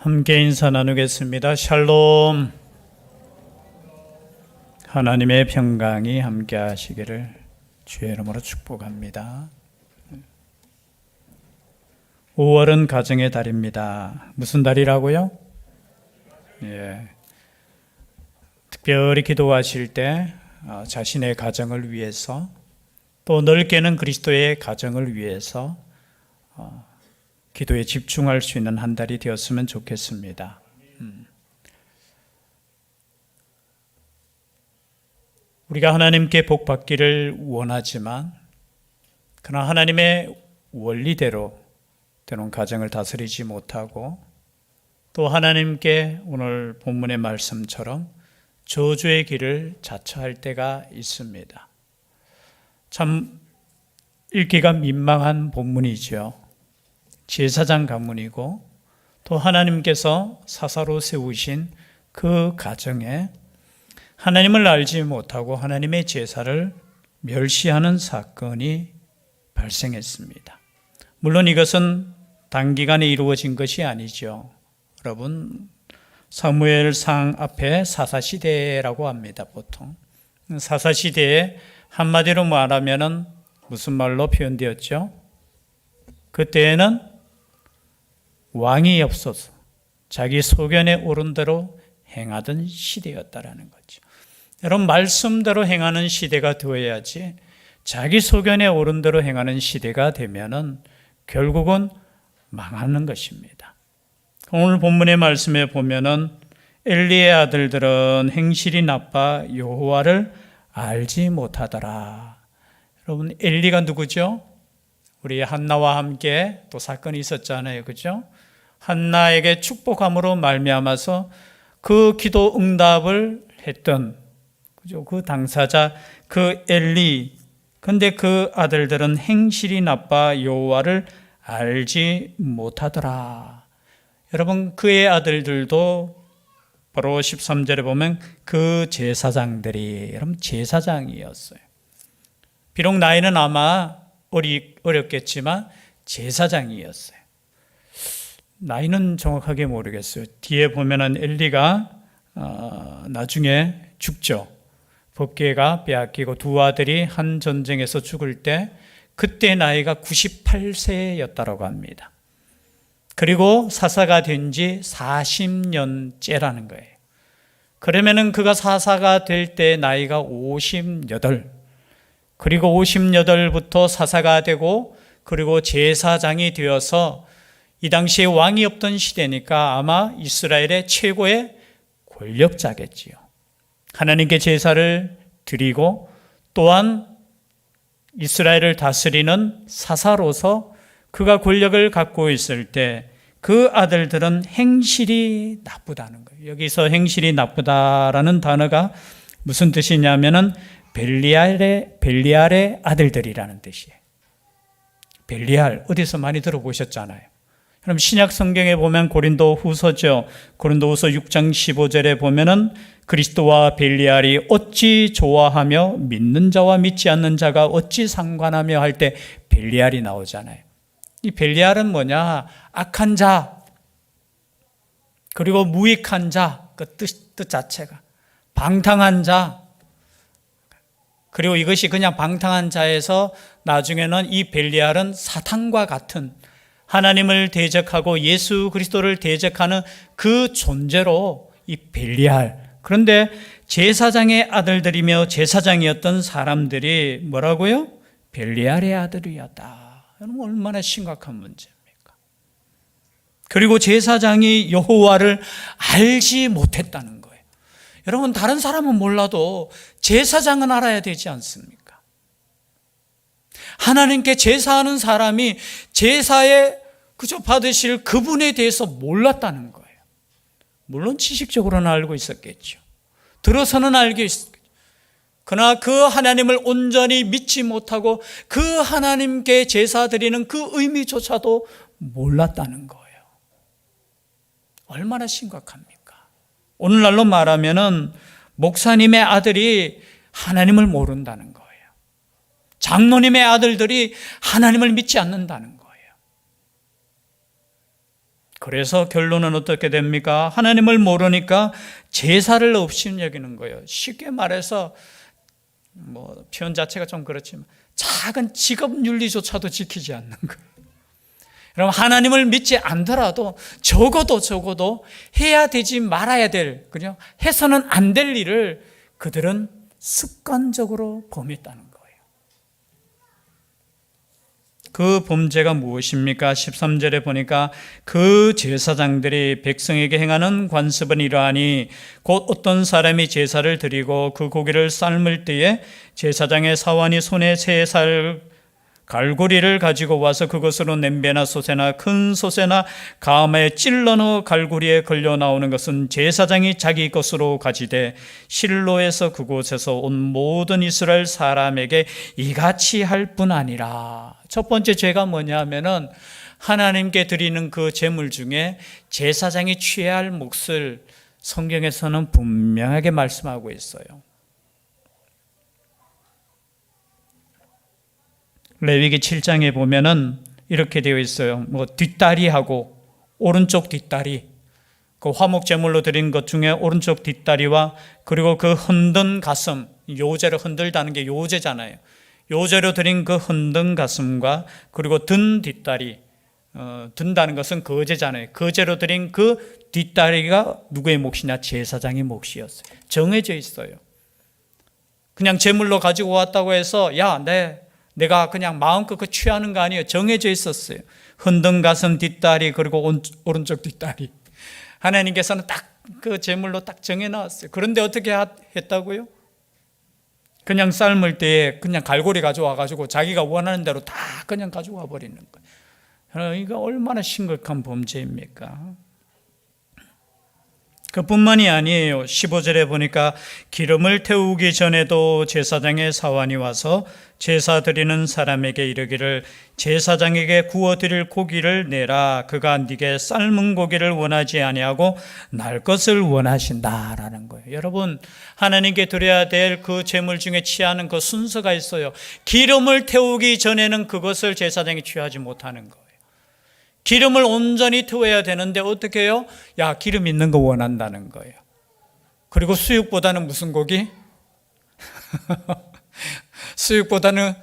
함께 인사 나누겠습니다. 샬롬. 하나님의 평강이 함께 하시기를 주의 이름으로 축복합니다. 5월은 가정의 달입니다. 무슨 달이라고요? 특별히 기도하실 때 자신의 가정을 위해서, 또 넓게는 그리스도의 가정을 위해서 기도에 집중할 수 있는 한 달이 되었으면 좋겠습니다. 우리가 하나님께 복 받기를 원하지만, 그러나 하나님의 원리대로 때론 가정을 다스리지 못하고, 또 하나님께 오늘 본문의 말씀처럼 저주의 길을 자처할 때가 있습니다. 참 읽기가 민망한 본문이죠. 제사장 가문이고, 또 하나님께서 사사로 세우신 그 가정에 하나님을 알지 못하고 하나님의 제사를 멸시하는 사건이 발생했습니다. 물론 이것은 단기간에 이루어진 것이 아니죠. 여러분, 사무엘상 앞에 사사시대라고 합니다. 보통 사사시대에 한마디로 말하면 무슨 말로 표현되었죠? 그때에는 왕이 없어서 자기 소견에 오른 대로 행하던 시대였다라는 거죠. 여러분, 말씀대로 행하는 시대가 되어야지, 자기 소견에 오른 대로 행하는 시대가 되면은 결국은 망하는 것입니다. 오늘 본문의 말씀에 보면은 엘리의 아들들은 행실이 나빠 여호와를 알지 못하더라. 여러분, 엘리가 누구죠? 우리 한나와 함께 또 사건이 있었잖아요. 그죠? 한나에게 축복함으로 말미암아서 그 기도 응답을 했던, 그죠? 그 당사자, 그 엘리. 근데 그 아들들은 행실이 나빠 여호와를 알지 못하더라. 여러분, 그의 아들들도 바로 13절에 보면 그 제사장들이, 여러분, 제사장이었어요. 비록 나이는 아마 어렸겠지만 제사장이었어요. 나이는 정확하게 모르겠어요. 뒤에 보면은 엘리가 나중에 죽죠. 법궤가 빼앗기고 두 아들이 한 전쟁에서 죽을 때 그때 나이가 98세였다고 합니다. 그리고 사사가 된 지 40년째라는 거예요. 그러면은 그가 사사가 될 때 나이가 58, 그리고 58부터 사사가 되고, 그리고 제사장이 되어서, 이 당시에 왕이 없던 시대니까 아마 이스라엘의 최고의 권력자겠지요. 하나님께 제사를 드리고, 또한 이스라엘을 다스리는 사사로서 그가 권력을 갖고 있을 때 그 아들들은 행실이 나쁘다는 거예요. 여기서 행실이 나쁘다라는 단어가 무슨 뜻이냐면은 벨리알의 아들들이라는 뜻이에요. 벨리알, 어디서 많이 들어보셨잖아요. 그럼 신약 성경에 보면 고린도 후서죠. 고린도 후서 6장 15절에 보면은 그리스도와 벨리알이 어찌 좋아하며 믿는 자와 믿지 않는 자가 어찌 상관하며 할 때 벨리알이 나오잖아요. 이 벨리알은 뭐냐? 악한 자, 그리고 무익한 자, 그 뜻 자체가 방탕한 자. 그리고 이것이 그냥 방탕한 자에서 나중에는 이 벨리알은 사탄과 같은, 하나님을 대적하고 예수 그리스도를 대적하는 그 존재로 이 벨리알. 그런데 제사장의 아들들이며 제사장이었던 사람들이 뭐라고요? 벨리알의 아들이었다. 여러분, 얼마나 심각한 문제입니까? 그리고 제사장이 여호와를 알지 못했다는 거예요. 여러분, 다른 사람은 몰라도 제사장은 알아야 되지 않습니까? 하나님께 제사하는 사람이 제사에 그저 받으실 그분에 대해서 몰랐다는 거예요. 물론 지식적으로는 알고 있었겠죠. 들어서는 알고 있었겠죠. 그러나 그 하나님을 온전히 믿지 못하고 그 하나님께 제사 드리는 그 의미조차도 몰랐다는 거예요. 얼마나 심각합니까? 오늘날로 말하면은 목사님의 아들이 하나님을 모른다는 거예요. 장로님의 아들들이 하나님을 믿지 않는다는 거예요. 그래서 결론은 어떻게 됩니까? 하나님을 모르니까 제사를 없이 여기는 거예요. 쉽게 말해서 표현 자체가 좀 그렇지만 작은 직업 윤리조차도 지키지 않는 거예요. 그럼 하나님을 믿지 않더라도 적어도 해야 되지 말아야 될, 그죠? 해서는 안 될 일을 그들은 습관적으로 범했다는 거예요. 그 범죄가 무엇입니까? 13절에 보니까 그 제사장들이 백성에게 행하는 관습은 이러하니 곧 어떤 사람이 제사를 드리고 그 고기를 삶을 때에 제사장의 사환이 손에 세 살 갈고리를 가지고 와서 그것으로 냄비나 솥에나 큰 솥에나 가마에 찔러 넣어 갈고리에 걸려 나오는 것은 제사장이 자기 것으로 가지되 실로에서 그곳에서 온 모든 이스라엘 사람에게 이같이 할 뿐 아니라. 첫 번째 죄가 뭐냐면은 하나님께 드리는 그 제물 중에 제사장이 취해야 할 몫을 성경에서는 분명하게 말씀하고 있어요. 레위기 7장에 보면은 이렇게 되어 있어요. 뒷다리하고 오른쪽 뒷다리, 그 화목 제물로 드린 것 중에 오른쪽 뒷다리와 그리고 그 흔든 가슴, 요제로 흔들다는 게 요제잖아요. 요제로 드린 그 흔든 가슴과 그리고 든 뒷다리, 든다는 것은 거제잖아요. 거제로 드린 그 뒷다리가 누구의 몫이냐? 제사장의 몫이었어요. 정해져 있어요. 그냥 제물로 가지고 왔다고 해서 내가 그냥 마음껏 취하는 거 아니에요. 정해져 있었어요. 흔든 가슴 뒷다리 그리고 오른쪽 뒷다리. 하나님께서는 딱 그 제물로 딱 정해놨어요. 그런데 어떻게 했다고요? 그냥 삶을 때에 그냥 갈고리 가져와가지고 자기가 원하는 대로 다 그냥 가져와 버리는 거예요. 이거 얼마나 심각한 범죄입니까? 그뿐만이 아니에요. 15절에 보니까 기름을 태우기 전에도 제사장의 사환이 와서 제사 드리는 사람에게 이르기를 제사장에게 구워 드릴 고기를 내라. 그가 네게 삶은 고기를 원하지 아니하고 날 것을 원하신다라는 거예요. 여러분, 하나님께 드려야 될 그 제물 중에 취하는 그 순서가 있어요. 기름을 태우기 전에는 그것을 제사장이 취하지 못하는 거예요. 기름을 온전히 태워야 되는데 어떻게 해요? 기름 있는 거 원한다는 거예요. 그리고 수육보다는 무슨 고기? 수육보다는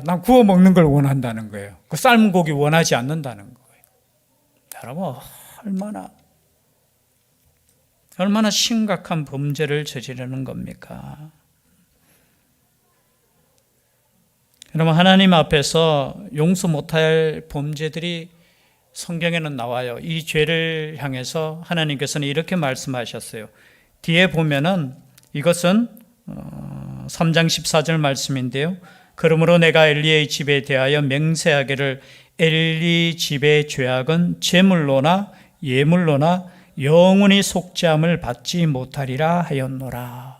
난 구워 먹는 걸 원한다는 거예요. 그 삶은 고기 원하지 않는다는 거예요. 여러분, 얼마나 심각한 범죄를 저지르는 겁니까? 여러분, 하나님 앞에서 용서 못할 범죄들이 성경에는 나와요. 이 죄를 향해서 하나님께서는 이렇게 말씀하셨어요. 뒤에 보면은 이것은 3장 14절 말씀인데요. 그러므로 내가 엘리의 집에 대하여 맹세하기를 엘리 집의 죄악은 제물로나 예물로나 영원히 속죄함을 받지 못하리라 하였노라.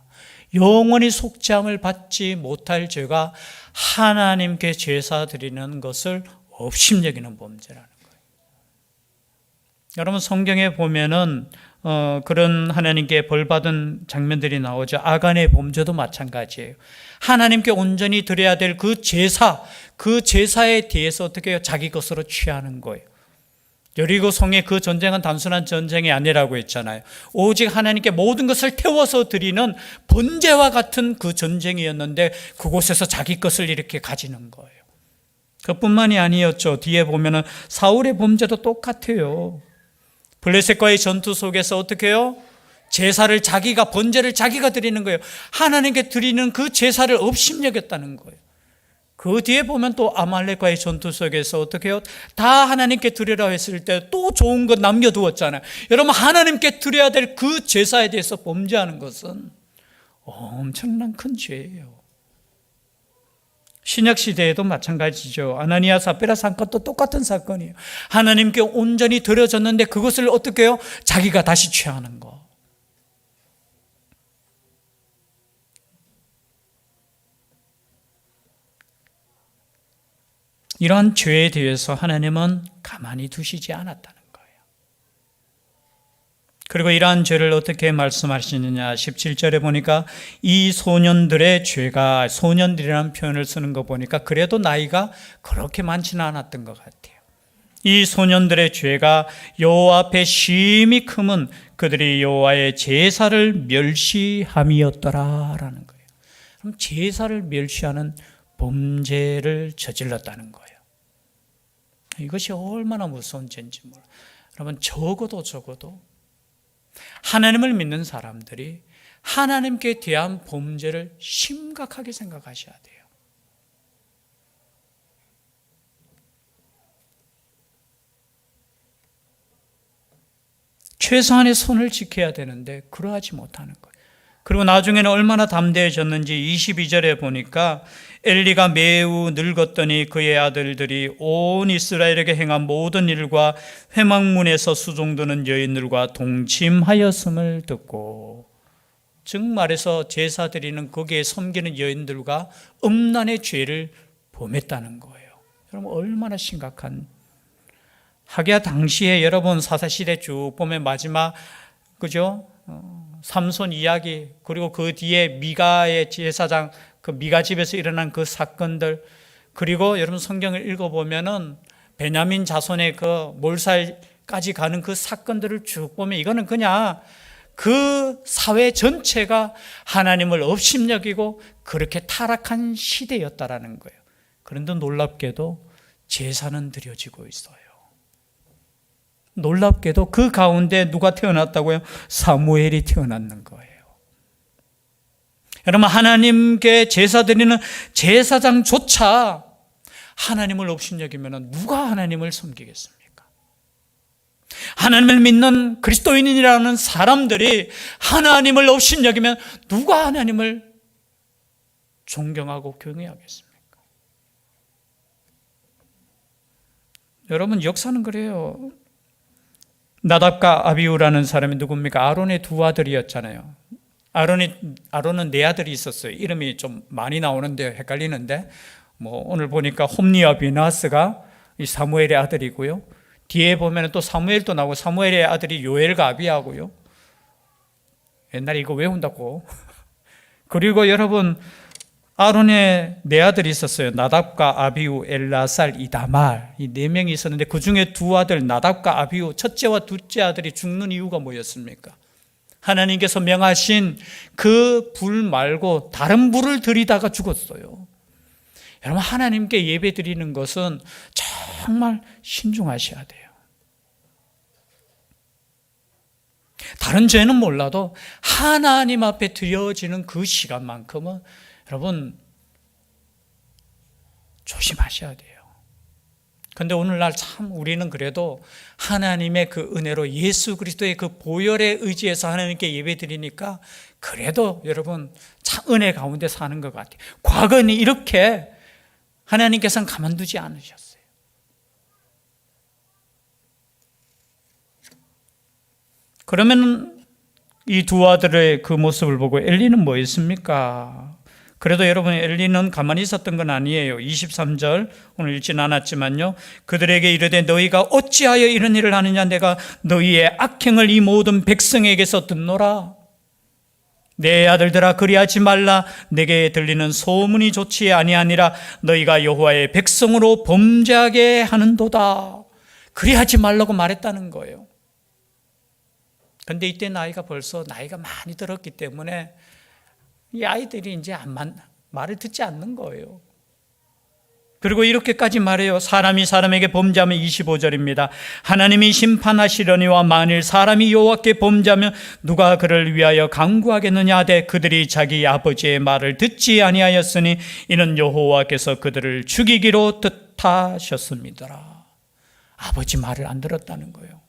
영원히 속죄함을 받지 못할 죄가 하나님께 제사 드리는 것을 업심여기는 범죄라는 거예요. 여러분, 성경에 보면은 그런 하나님께 벌받은 장면들이 나오죠. 아간의 범죄도 마찬가지예요. 하나님께 온전히 드려야 될 그 제사에 대해서 어떻게 해요? 자기 것으로 취하는 거예요. 여리고 성의 그 전쟁은 단순한 전쟁이 아니라고 했잖아요. 오직 하나님께 모든 것을 태워서 드리는 번제와 같은 그 전쟁이었는데 그곳에서 자기 것을 이렇게 가지는 거예요. 그뿐만이 아니었죠. 뒤에 보면은 사울의 범죄도 똑같아요. 블레셋과의 전투 속에서 어떻게 해요? 번제를 자기가 드리는 거예요. 하나님께 드리는 그 제사를 업심여겼다는 거예요. 그 뒤에 보면 또 아말렉과의 전투 속에서 어떻게 해요? 다 하나님께 드리라 했을 때 또 좋은 것 남겨두었잖아요. 여러분, 하나님께 드려야 될 그 제사에 대해서 범죄하는 것은 엄청난 큰 죄예요. 신약 시대에도 마찬가지죠. 아나니아 삽비라 사건도 똑같은 사건이에요. 하나님께 온전히 드려졌는데 그것을 어떻게 해요? 자기가 다시 취하는 거. 이러한 죄에 대해서 하나님은 가만히 두시지 않았다는 거예요. 그리고 이러한 죄를 어떻게 말씀하시느냐, 17절에 보니까 이 소년들의 죄가, 소년들이라는 표현을 쓰는 거 보니까 그래도 나이가 그렇게 많지는 않았던 것 같아요. 이 소년들의 죄가 여호와 앞에 심히 크면 그들이 여호와의 제사를 멸시함이었더라라는 거예요. 그럼 제사를 멸시하는 범죄를 저질렀다는 거예요. 이것이 얼마나 무서운 죄인지 몰라요. 여러분, 적어도 하나님을 믿는 사람들이 하나님께 대한 범죄를 심각하게 생각하셔야 돼요. 최소한의 선을 지켜야 되는데 그러하지 못하는 거예요. 그리고 나중에는 얼마나 담대해졌는지 22절에 보니까 엘리가 매우 늙었더니 그의 아들들이 온 이스라엘에게 행한 모든 일과 회막문에서 수종드는 여인들과 동침하였음을 듣고, 즉 말해서 제사 드리는 거기에 섬기는 여인들과 음란의 죄를 범했다는 거예요. 여러분, 얼마나 심각한. 하기야 당시에 여러분 사사시대 쭉 보면 마지막 그죠? 삼손 이야기, 그리고 그 뒤에 미가의 제사장, 그 미가 집에서 일어난 그 사건들, 그리고 여러분 성경을 읽어보면은 베냐민 자손의 그 몰살까지 가는 그 사건들을 쭉 보면 이거는 그냥 그 사회 전체가 하나님을 업신여기고 그렇게 타락한 시대였다라는 거예요. 그런데 놀랍게도 제사는 드려지고 있어요. 놀랍게도 그 가운데 누가 태어났다고요? 사무엘이 태어났는 거예요. 여러분, 하나님께 제사 드리는 제사장조차 하나님을 업신여기면 누가 하나님을 섬기겠습니까? 하나님을 믿는 그리스도인이라는 사람들이 하나님을 업신여기면 누가 하나님을 존경하고 경외하겠습니까? 여러분, 역사는 그래요. 나답과 아비후라는 사람이 누굽니까? 아론의 두 아들이었잖아요. 아론은 네 아들이 있었어요. 이름이 좀 많이 나오는데 헷갈리는데, 오늘 보니까 홈니와 비나스가 이 사무엘의 아들이고요. 뒤에 보면 또 사무엘도 나오고, 사무엘의 아들이 요엘과 아비야고요. 옛날에 이거 외운다고. 그리고 여러분, 아론의 네 아들이 있었어요. 나답과 아비후, 엘라살, 이다말. 이 네 명이 있었는데 그 중에 두 아들 나답과 아비후, 첫째와 둘째 아들이 죽는 이유가 뭐였습니까? 하나님께서 명하신 그 불 말고 다른 불을 들이다가 죽었어요. 여러분, 하나님께 예배 드리는 것은 정말 신중하셔야 돼요. 다른 죄는 몰라도 하나님 앞에 드려지는 그 시간만큼은 여러분 조심하셔야 돼요. 그런데 오늘날 참 우리는 그래도 하나님의 그 은혜로 예수 그리스도의 그 보혈에 의지해서 하나님께 예배 드리니까 그래도 여러분 참 은혜 가운데 사는 것 같아요. 과거는 이렇게 하나님께서는 가만두지 않으셨어요. 그러면 이 두 아들의 그 모습을 보고 엘리는 뭐였습니까? 그래도 여러분, 엘리는 가만히 있었던 건 아니에요. 23절 오늘 읽진 않았지만요, 그들에게 이르되 너희가 어찌하여 이런 일을 하느냐? 내가 너희의 악행을 이 모든 백성에게서 듣노라. 내 아들들아, 그리하지 말라. 내게 들리는 소문이 좋지 아니하니라. 너희가 여호와의 백성으로 범죄하게 하는도다. 그리하지 말라고 말했다는 거예요. 그런데 이때 벌써 나이가 많이 들었기 때문에 이 아이들이 이제 말을 듣지 않는 거예요. 그리고 이렇게까지 말해요. 사람이 사람에게 범죄하면 25절입니다. 하나님이 심판하시려니와 만일 사람이 여호와께 범죄하면 누가 그를 위하여 강구하겠느냐 하되 그들이 자기 아버지의 말을 듣지 아니하였으니 이는 여호와께서 그들을 죽이기로 뜻하셨습니다. 아버지 말을 안 들었다는 거예요.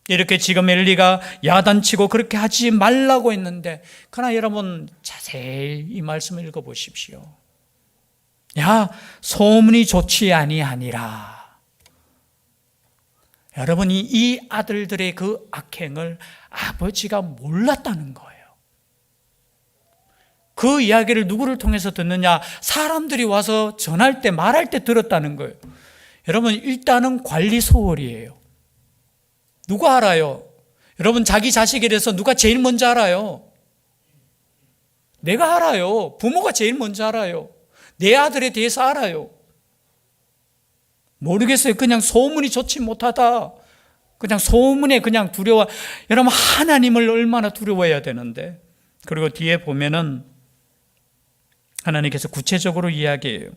이렇게 지금 엘리가 야단치고 그렇게 하지 말라고 했는데, 그러나 여러분 자세히 이 말씀을 읽어보십시오. 야, 소문이 좋지 아니하니라. 여러분이 이 아들들의 그 악행을 아버지가 몰랐다는 거예요. 그 이야기를 누구를 통해서 듣느냐? 사람들이 와서 전할 때 말할 때 들었다는 거예요. 여러분, 일단은 관리 소홀이에요. 누가 알아요? 여러분, 자기 자식에 대해서 누가 제일 먼저 알아요? 내가 알아요. 부모가 제일 먼저 알아요. 내 아들에 대해서 알아요. 모르겠어요. 그냥 소문이 좋지 못하다. 그냥 소문에 그냥 두려워. 여러분, 하나님을 얼마나 두려워해야 되는데. 그리고 뒤에 보면은 하나님께서 구체적으로 이야기해요.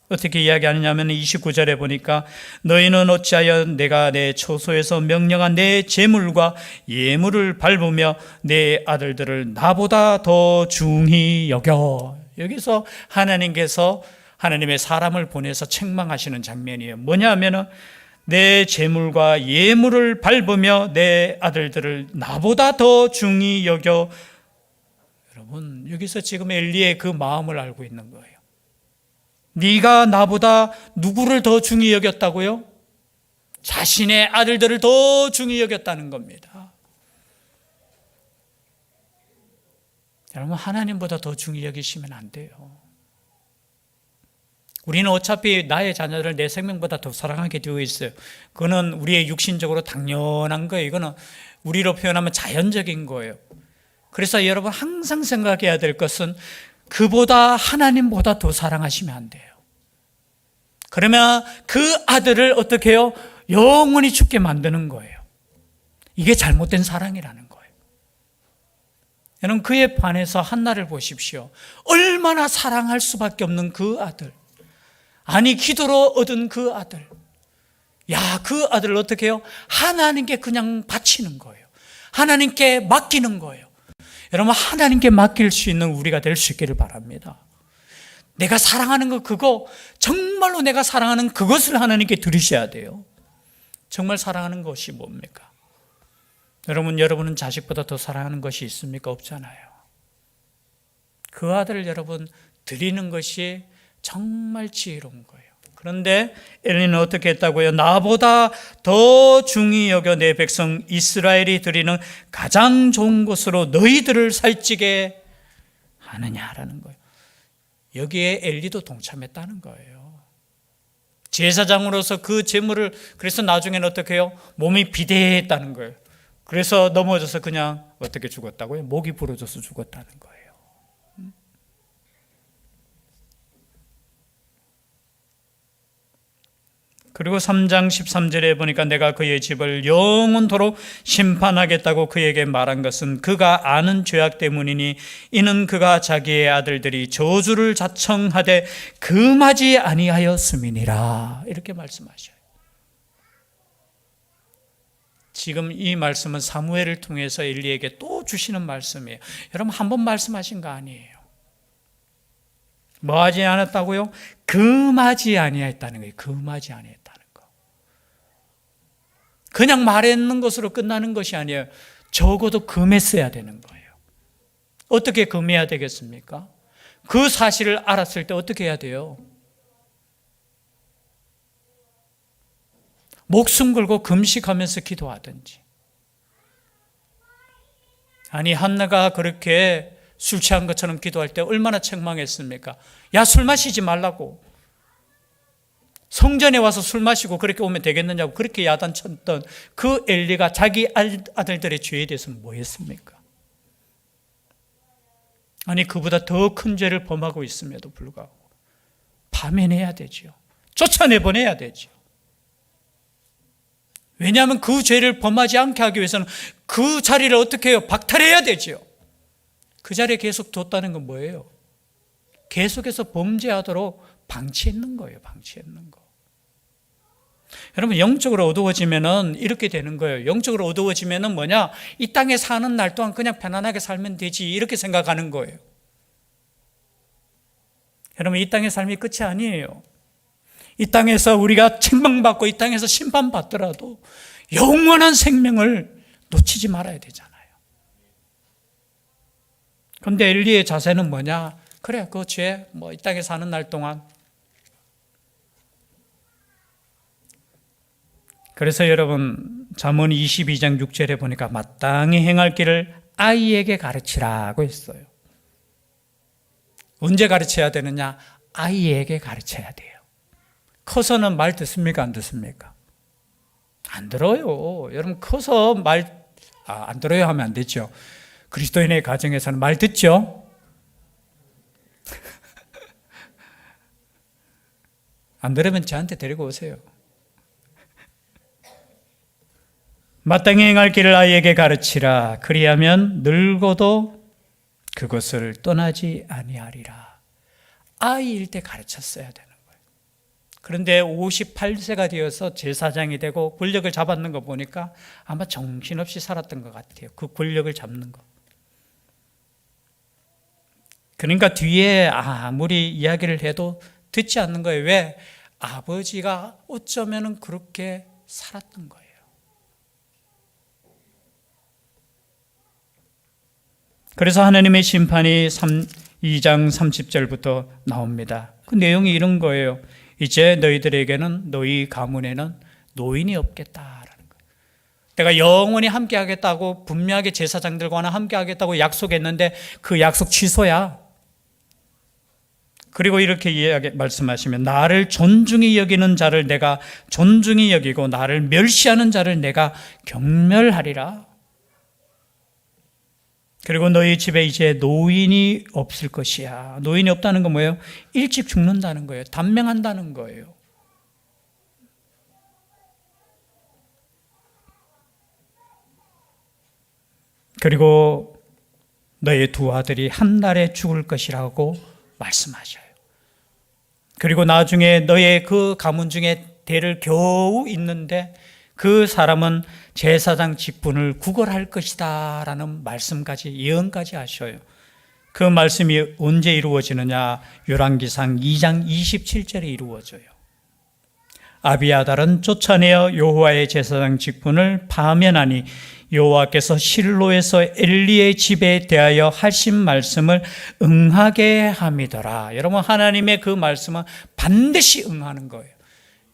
어떻게 이야기하느냐면 29절에 보니까 너희는 어찌하여 내가 내 초소에서 명령한 내 재물과 예물을 밟으며 내 아들들을 나보다 더 중히 여겨. 여기서 하나님께서 하나님의 사람을 보내서 책망하시는 장면이에요. 뭐냐면은 내 재물과 예물을 밟으며 내 아들들을 나보다 더 중히 여겨. 여러분, 여기서 지금 엘리의 그 마음을 알고 있는 거예요. 네가 나보다 누구를 더 중히 여겼다고요? 자신의 아들들을 더 중히 여겼다는 겁니다. 여러분, 하나님보다 더 중히 여기시면 안 돼요. 우리는 어차피 나의 자녀를 내 생명보다 더 사랑하게 되어 있어요. 그거는 우리의 육신적으로 당연한 거예요. 이거는 우리로 표현하면 자연적인 거예요. 그래서 여러분, 항상 생각해야 될 것은 그보다 하나님보다 더 사랑하시면 안 돼요. 그러면 그 아들을 어떻게 해요? 영원히 죽게 만드는 거예요. 이게 잘못된 사랑이라는 거예요. 여러분, 그에 반해서 한나를 보십시오. 얼마나 사랑할 수밖에 없는 그 아들. 아니, 기도로 얻은 그 아들. 야, 그 아들을 어떻게 해요? 하나님께 그냥 바치는 거예요. 하나님께 맡기는 거예요. 여러분, 하나님께 맡길 수 있는 우리가 될 수 있기를 바랍니다. 내가 사랑하는 거, 그거 정말로 내가 사랑하는 그것을 하나님께 드리셔야 돼요. 정말 사랑하는 것이 뭡니까? 여러분은 자식보다 더 사랑하는 것이 있습니까? 없잖아요. 그 아들을 여러분 드리는 것이 정말 지혜로운 거예요. 그런데 엘리는 어떻게 했다고요? 나보다 더 중히 여겨 내 백성 이스라엘이 드리는 가장 좋은 것으로 너희들을 살찌게 하느냐라는 거예요. 여기에 엘리도 동참했다는 거예요. 제사장으로서 그 제물을, 그래서 나중에는 어떻게 해요? 몸이 비대했다는 거예요. 그래서 넘어져서 그냥 어떻게 죽었다고요? 목이 부러져서 죽었다는 거예요. 그리고 3장 13절에 보니까 내가 그의 집을 영원토록 심판하겠다고 그에게 말한 것은 그가 아는 죄악 때문이니 이는 그가 자기의 아들들이 저주를 자청하되 금하지 아니하였음이니라. 이렇게 말씀하셔요. 지금 이 말씀은 사무엘을 통해서 엘리에게 또 주시는 말씀이에요. 여러분, 한 번 말씀하신 거 아니에요. 뭐 하지 않았다고요? 금하지 아니했다는 거예요. 금하지 아니했다는 거. 그냥 말했는 것으로 끝나는 것이 아니에요. 적어도 금했어야 되는 거예요. 어떻게 금해야 되겠습니까? 그 사실을 알았을 때 어떻게 해야 돼요? 목숨 걸고 금식하면서 기도하든지. 아니, 한나가 그렇게 술 취한 것처럼 기도할 때 얼마나 책망했습니까? 야, 술 마시지 말라고. 성전에 와서 술 마시고 그렇게 오면 되겠느냐고 그렇게 야단쳤던 그 엘리가 자기 아들들의 죄에 대해서 뭐 했습니까? 아니, 그보다 더 큰 죄를 범하고 있음에도 불구하고 파면해야 되죠. 쫓아내보내야 되죠. 왜냐하면 그 죄를 범하지 않게 하기 위해서는 그 자리를 어떻게 해요? 박탈해야 되죠. 그 자리에 계속 뒀다는 건 뭐예요? 계속해서 범죄하도록 방치했는 거예요. 방치했는 거. 여러분, 영적으로 어두워지면은 이렇게 되는 거예요. 영적으로 어두워지면은 뭐냐? 이 땅에 사는 날 동안 그냥 편안하게 살면 되지, 이렇게 생각하는 거예요. 여러분, 이 땅의 삶이 끝이 아니에요. 이 땅에서 우리가 책망받고 이 땅에서 심판받더라도 영원한 생명을 놓치지 말아야 되잖아요. 그런데 엘리의 자세는 뭐냐? 그래, 그 죄, 이 땅에 사는 날 동안. 그래서 여러분, 잠언 22장 6절에 보니까 마땅히 행할 길을 아이에게 가르치라고 했어요. 언제 가르쳐야 되느냐? 아이에게 가르쳐야 돼요. 커서는 말 듣습니까? 안 듣습니까? 안 들어요. 여러분, 커서 안 들어요 하면 안 되죠. 그리스도인의 가정에서는 말 듣죠? 안 들으면 저한테 데리고 오세요. 마땅히 행할 길을 아이에게 가르치라. 그리하면 늙어도 그것을 떠나지 아니하리라. 아이일 때 가르쳤어야 되는 거예요. 그런데 58세가 되어서 제사장이 되고 권력을 잡았는 거 보니까 아마 정신없이 살았던 것 같아요. 그 권력을 잡는 거. 그러니까 뒤에 아무리 이야기를 해도 듣지 않는 거예요. 왜? 아버지가 어쩌면 그렇게 살았던 거예요. 그래서 하나님의 심판이 2장 30절부터 나옵니다. 그 내용이 이런 거예요. 이제 너희들에게는 너희 가문에는 노인이 없겠다라는 거예요. 내가 영원히 함께 하겠다고 분명하게 제사장들과 함께 하겠다고 약속했는데 그 약속 취소야. 그리고 이렇게 말씀하시면 나를 존중히 여기는 자를 내가 존중히 여기고 나를 멸시하는 자를 내가 경멸하리라. 그리고 너희 집에 이제 노인이 없을 것이야. 노인이 없다는 건 뭐예요? 일찍 죽는다는 거예요. 단명한다는 거예요. 그리고 너희 두 아들이 한 날에 죽을 것이라고 말씀하셔요. 그리고 나중에 너의 그 가문 중에 대를 겨우 잇는데 그 사람은 제사장 직분을 구걸할 것이다 라는 말씀까지 예언까지 하셔요. 그 말씀이 언제 이루어지느냐? 열왕기상 2장 27절에 이루어져요. 아비아달은 쫓아내어 여호와의 제사장 직분을 파면하니 여호와께서 실로에서 엘리의 집에 대하여 하신 말씀을 응하게 함이더라. 여러분, 하나님의 그 말씀은 반드시 응하는 거예요.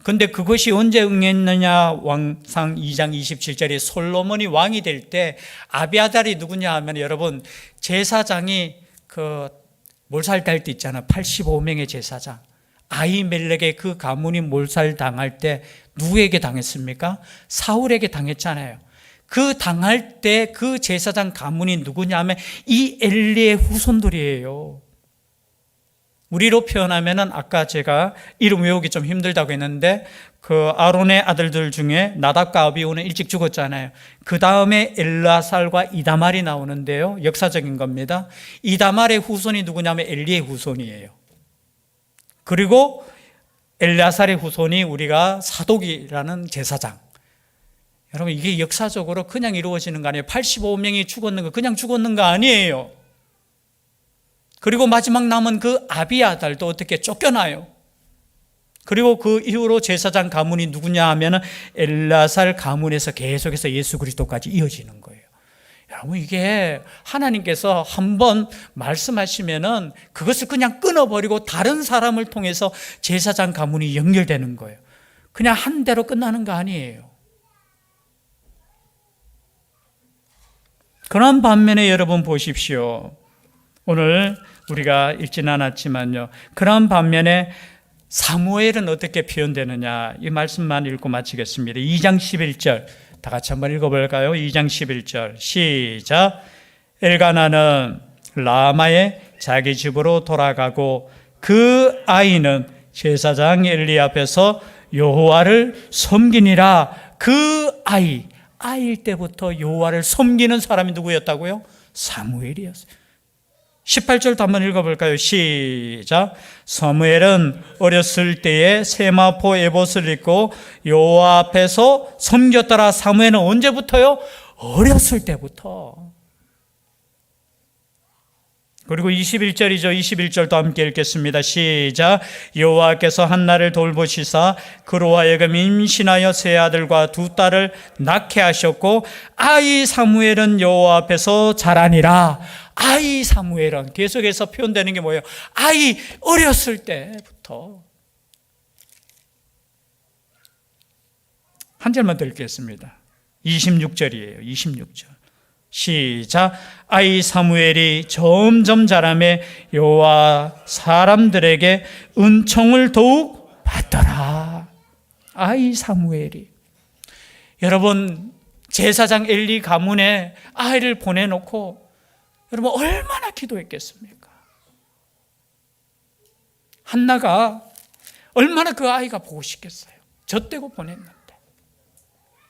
근데 그것이 언제 응했느냐? 왕상 2장 27절에 솔로몬이 왕이 될 때 아비아달이 누구냐 하면 여러분, 제사장이 그 몰살될 때 있잖아. 85명의 제사장. 아히멜렉의 그 가문이 몰살당할 때 누구에게 당했습니까? 사울에게 당했잖아요. 그 당할 때 그 제사장 가문이 누구냐 하면 이 엘리의 후손들이에요. 우리로 표현하면은 아까 제가 이름 외우기 좀 힘들다고 했는데 그 아론의 아들들 중에 나답과 아비후는 일찍 죽었잖아요. 그 다음에 엘르아살과 이다말이 나오는데요. 역사적인 겁니다. 이다말의 후손이 누구냐면 엘리의 후손이에요. 그리고 엘르아살의 후손이 우리가 사독이라는 제사장. 여러분, 이게 역사적으로 그냥 이루어지는 거 아니에요. 85명이 죽었는 거 그냥 죽었는 거 아니에요. 그리고 마지막 남은 그 아비아달도 어떻게 쫓겨나요. 그리고 그 이후로 제사장 가문이 누구냐 하면 엘르아살 가문에서 계속해서 예수 그리스도까지 이어지는 거예요. 여러분, 이게 하나님께서 한번 말씀하시면은 그것을 그냥 끊어버리고 다른 사람을 통해서 제사장 가문이 연결되는 거예요. 그냥 한 대로 끝나는 거 아니에요. 그런 반면에 여러분 보십시오. 오늘 우리가 읽지는 않았지만요. 그런 반면에 사무엘은 어떻게 표현되느냐, 이 말씀만 읽고 마치겠습니다. 2장 11절 다 같이 한번 읽어볼까요? 2장 11절 시작. 엘가나는 라마의 자기 집으로 돌아가고 그 아이는 제사장 엘리 앞에서 여호와를 섬기니라. 그 아이일 때부터 여호와를 섬기는 사람이 누구였다고요? 사무엘이었어요. 18절도 한번 읽어볼까요? 시작. 사무엘은 어렸을 때에 세마포 에봇을 입고 여호와 앞에서 섬겼더라. 사무엘은 언제부터요? 어렸을 때부터. 그리고 21절이죠. 21절도 함께 읽겠습니다. 시작. 여호와께서 한나를 돌보시사 그로 하여금 임신하여 세 아들과 두 딸을 낳게 하셨고 아이 사무엘은 여호와 앞에서 자라니라. 아이 사무엘은 계속해서 표현되는 게 뭐예요? 아이 어렸을 때부터. 한 절만 더 읽겠습니다. 26절이에요. 26절 시작. 아이 사무엘이 점점 자라매 여호와 사람들에게 은총을 더욱 받더라. 아이 사무엘이. 여러분, 제사장 엘리 가문에 아이를 보내놓고 여러분 얼마나 기도했겠습니까? 한나가 얼마나 그 아이가 보고 싶겠어요. 젖대고 보냈는데.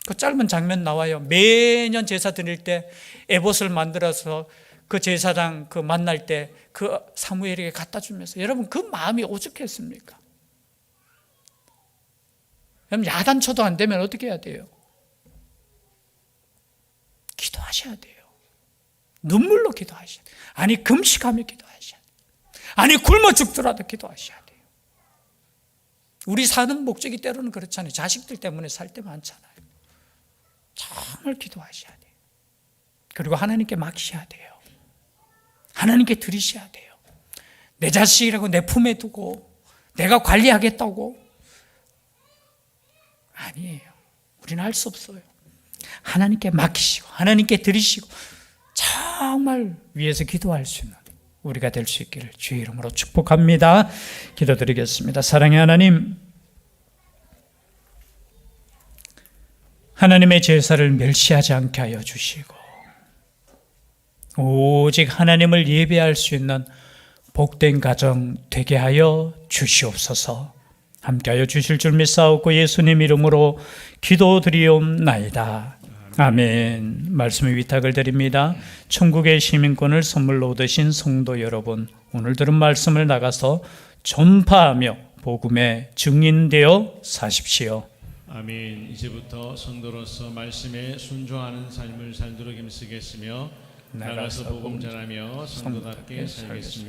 그 짧은 장면 나와요. 매년 제사 드릴 때 에봇을 만들어서 그 제사장 그 만날 때 그 사무엘에게 갖다 주면서, 여러분 그 마음이 오죽했습니까? 여러분 야단쳐도 안 되면 어떻게 해야 돼요? 기도하셔야 돼요. 눈물로 기도하셔야 돼요. 아니 금식하며 기도하셔야 돼요. 아니 굶어 죽더라도 기도하셔야 돼요. 우리 사는 목적이 때로는 그렇잖아요. 자식들 때문에 살 때 많잖아요. 정말 기도하셔야 돼요. 그리고 하나님께 맡기셔야 돼요. 하나님께 드리셔야 돼요. 내 자식이라고 내 품에 두고 내가 관리하겠다고? 아니에요. 우리는 할 수 없어요. 하나님께 맡기시고 하나님께 드리시고 정말 위에서 기도할 수 있는 우리가 될 수 있기를 주의 이름으로 축복합니다. 기도드리겠습니다. 사랑의 하나님, 하나님의 제사를 멸시하지 않게 하여 주시고 오직 하나님을 예배할 수 있는 복된 가정 되게 하여 주시옵소서. 함께하여 주실 줄 믿사옵고 예수님 이름으로 기도드리옵나이다. 아멘. 말씀의 위탁을 드립니다. 천국의 시민권을 선물로 얻으신 성도 여러분, 오늘 들은 말씀을 나가서 전파하며 복음의 증인되어 사십시오. 아멘. 이제부터 성도로서 말씀에 순종하는 삶을 살도록 힘쓰겠으며 나가서 복음 전하며 성도답게 살겠습니다.